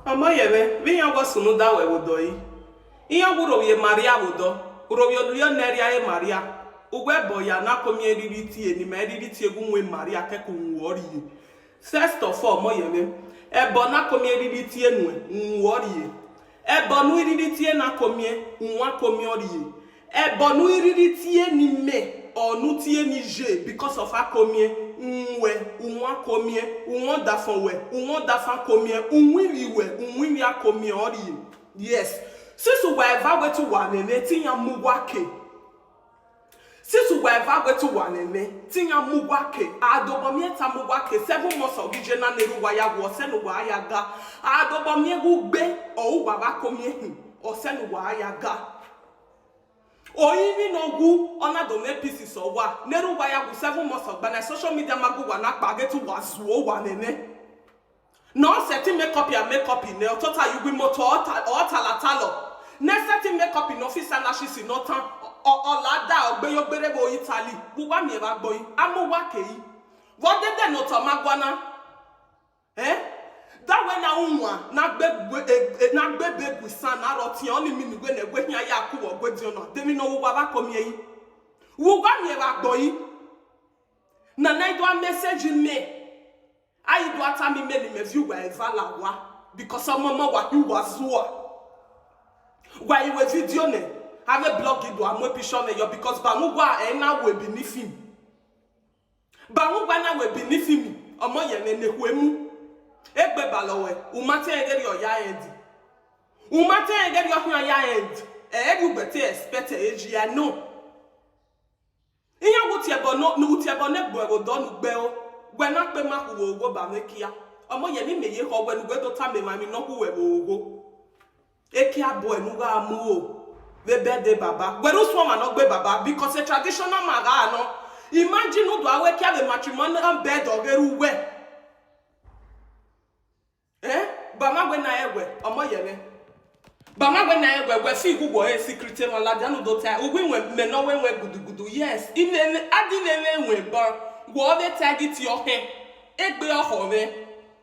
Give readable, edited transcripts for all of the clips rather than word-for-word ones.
Omoyewem, we young was no that way would do. Iyan Buroye Maria would Robio Neria Maria. Uweboya na community and medity with Maria Keku worry. First of all, Moyewem, Ebona community and worry. Ebonuidity na comie, unwa comiori. Ebonuidity ni me. Or nutie ni je because of a comie unwa comie unwa dafon comie unwi ya comie ori. Yes, since we ever went to one and tinya muwake. Since we ever went to one and tinya muwake adobomieta muwake 7 months of gijena neru waya wo senu wa ayaga adobomie gugbe o wa comie o senu wa ayaga. Oyi no gu ona do me pieces of wa neru waya gu 7 months of bana social media magu wa na page to wazuo wa nene no setting makeup ya makeup in o total you be moto o talatalo na setting makeup in office na she si no tan o lada ogbeyogbere bo Italy bu wa mi ba gboyin amu wa keyi wo dede no to magwana that when I na bebe gusan na roti oni mi ni gbe na gbe hian ya ku wo gbe di ona demi no wo ba komi yi wo gba mi ba gbo yi na do a message me ayi do ata mi me ni me view wa evala wa because of mama wa hu was wa yi we video ne have a blog do am picture ne yo because ba mu gwa na we beneath him ba mu gwa na we beneath him Omoyewem ne huemu egbe balowe umate egeri oya end umate egeri oya end eri ugbete expect eji ya no iya wuti ebo no wuti ebo ne gbo ero do nu gbe o gbe na pe ma ku ogo ba mekia Omoyewem meye ho gbe nu gbe to ta me ma mi no ku we ogo eki abo enu ga mu o we birthday baba gbe ru so ma no gbe baba because a traditional maga no imagine do awe kia the matrimonial bed ogeru we Bama when I ewe, Omoyewem. Bama when I ewe, we see who was a secret and la dano do tie. We went men no when we gudu. Yes, in I didn't but what they tag it your hand. Egbe your home.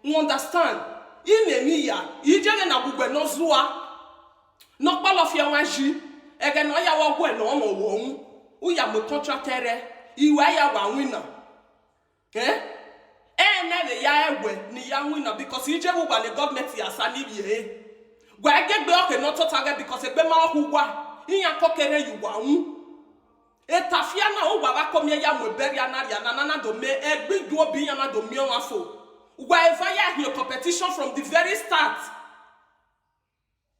You understand? In me ya, you just na bugwe no zua. No ball of your washi. Again, no ya wa gwe no mo won. Uya mo contractor. Iwa ya wa winner. Never ya ewe ni ya winner because you just want the government ya sani biye. Gwa egbe oke no to target because egbe ma huwa. Iya kokere you wa hu. Etafia na o wa ba komie ya mo beria na ya na do me egbe do bi ya na do mi on afo. Wherever ya your competition from the very start.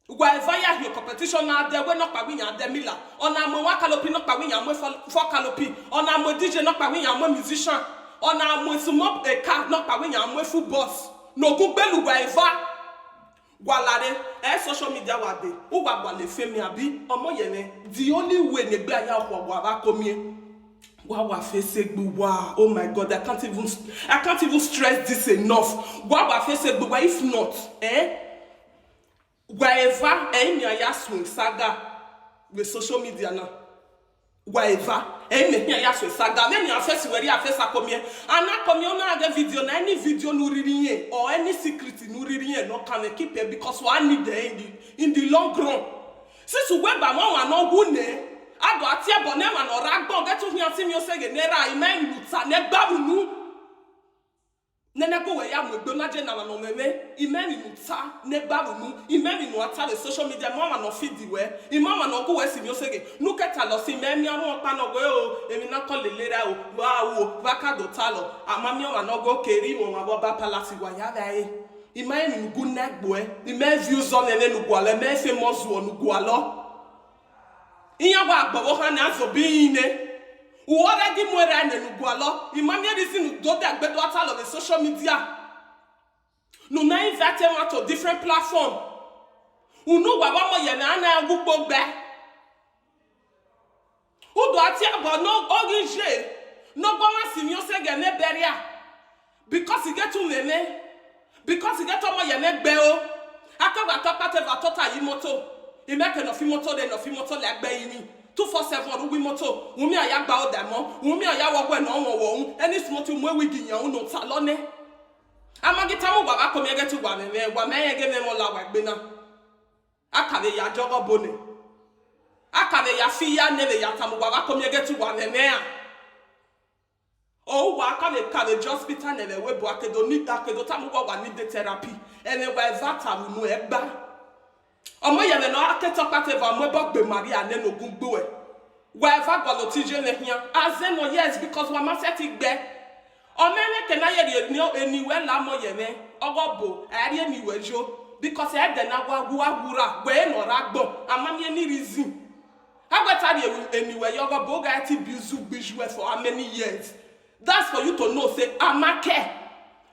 Wherever ya your competition na there we not pa win ya demila. Ona mo wa kalopi not pa win ya mo for kalopi. Ona mo DJ not pa win ya mo musician. Ona mo sumo a car not pa win ya mo full boss. No go belu wherever. Gwalare social media wa de. O wa gba le femi abi Omoyewem. The only way ne gba ya ho wa komie. Wa face gbu wa. Oh my God, I can't even stress this enough. Wa face gbu wa if not, wherever any ya swing saga with social media now. Wherever any ya swing saga, then you face where you face akomie. Ana komie na get video na any video no reading or any secret no reading no can keep it because one need in the long run. Since we ba one no gune ado ati abone ma no ragbo get to hian ti mi o sege nera imen luta ne gbabunu nene go we ya mo gbe na je na no meme imen luta ne gbabunu imen no ata the social media mama no feed the we imama no go we si mi o sege nu keta lo si me mi awon pa no we o emi na ko lelera o wa wo vaka do talo amami o ma no go keri mo ma bo ba palace wa ya dai imen ngu na gbo imen views on ene nu gbo ale me famous wo nu gbo alo Iya wa agbawo ha na aso bi ine. Wo already mwere na nugualo. Imam ye disi nu do de agbedo atalo the social media. No na invite one to different platform. Unu wa wa mo ye na na agugbo gbe. Udo ati abo no orije. No go ma si mi o se ge ne beria. Because he get to meme. Because he get to mo ye ne gbe o. Akawa topate va tota yimoto. You make no fimoto de no fimoto le agbe yini 247 wi moto wumi aya gba o demo wumi aya wo gwe no won wo any smoto mu wi giyan no talone Amagitamu wa akomege tu wa me wa me ge me mo la wa gbe na. Akave ya jogo bone. Akave ya fiya nele ya tamu wa akomege tu wa me a. Oh, wakave kave just hospital nele we bo akedo ni akedo tamu wa need the therapy. Ene wa evata mu no egba. Omoyewem no aketo pate va mo bo gbe Maria ne no gungbo e. Wherever God tije ne hia. Azeno yes because wa ma set igbe. Omene kena ye ni anywhere la Omoyewem ogobo ari anywhere jo because e de na gwa wura we no ragbo amami any reason. Agweta de anywhere yogobo ga ti bizu bijwe for how many years. That's for you to know say amake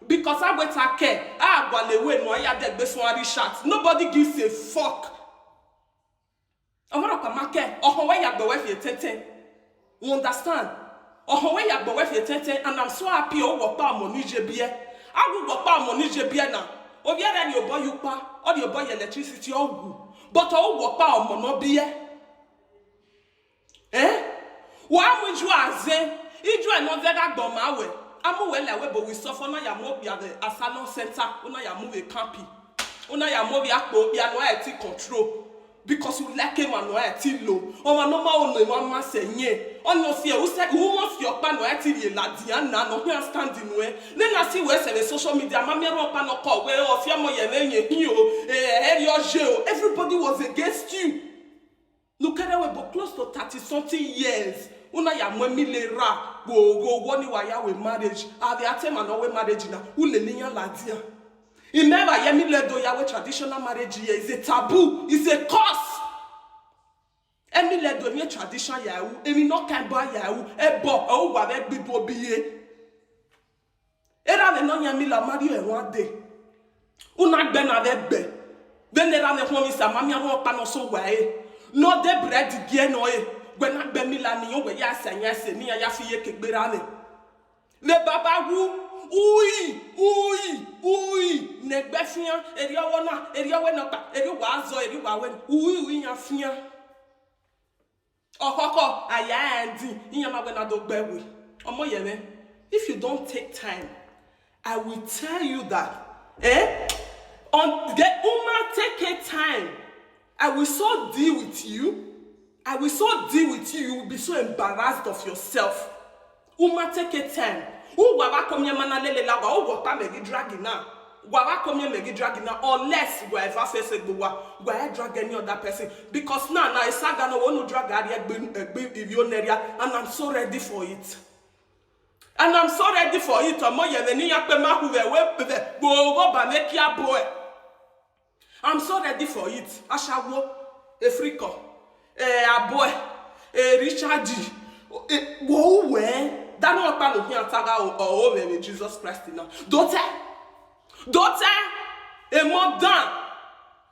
because agweta care agwalewe no ya de gbesunari chat. Nobody gives a fuck. Omoro pa make ohonwe ya gbewe fi tete. You understand? Ohonwe ya gbewe fi tete and I'm so happy o wo pa money je bie. Agu wo pa money je bie na. Obiara ni obo yupa, or the obo electricity ogu. But o wo pa omo no bie. Wa mu ju aze, iju e no zega gbo mawe. Amu we lewe but we suffer na ya mo bia the asylum center, una ya move a campi. Una ya mo bia akpo bia no e ti control. Because you like him and no eti low. O ma no ma ono mama senye. Onyo fie who say who wants your pan no eti ye la diana no here standing we. Then I see we say the social media mama ro pan no call we o fie mo ye nenye hi o everybody was against you. Look at we but close to 30 something years. Una ya mwemile ra go woni wa ya we marriage. Ave atema no we marriage na ulelinya la dia. Remember, yemi ledo yawe traditional marriage here is a taboo, it's a curse. Emi ledo mi traditional yawu, emi no kan ba yawu, ebo o wa be gbido biye. Era le no yemi la marry e one day. Una gbe na be. Then era le ho mi sa mami awon pa no so wa e. No de bread gie no e. Gbe na gbe mi la ni o we ya sanya se ni ya fi ye kegbera le. Le baba wu Ui, negbefia, eriawe na pa, eri wazo, eri wawen, ui ya fia. Okoko, ayandi, inyama we na do bewe. Omoyewem, if you don't take time, I will tell you that, get uma take a time. I will so deal with you. You will be so embarrassed of yourself. Uma take a time. Unless we ever face it, we drag any other person. Because now I saga no one drag and I'm so ready for it. I'm so ready for it. Ashawo, Africa, a boy, Richard G. That no part of here taga or with Jesus Christ now. Daughter, a more done.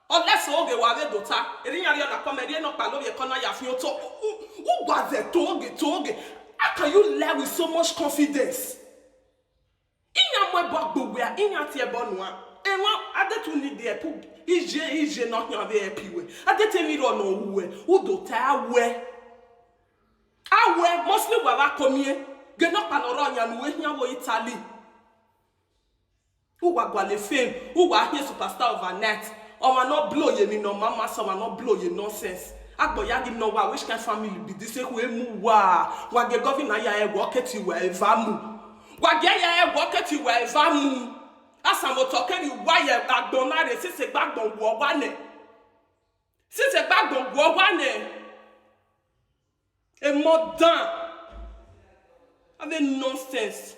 Unless all the wave daughter, a ring na come and no palo ye corner ya fio to. Who was the toge? How can you lie with so much confidence? In your boy bug where in your tear bonwa. And what other two need their poop. Is not your very pew. I did tell me no way. Who daughter where? I wear mostly where I come here. Get up and around and wait here for Italy. Who were going to fame? Who were here superstar overnight? Or will not blow you no mama, so will not blow you nonsense. Agboyagi no wa which kind family be this way mu wa. Wage governor ya walk at you wherever mu. Wage ya walk at you wherever mu. Asamo talking you why you agbonare since a bag don wo wane. Since a bag don wo wane. A modern. I mean nonsense.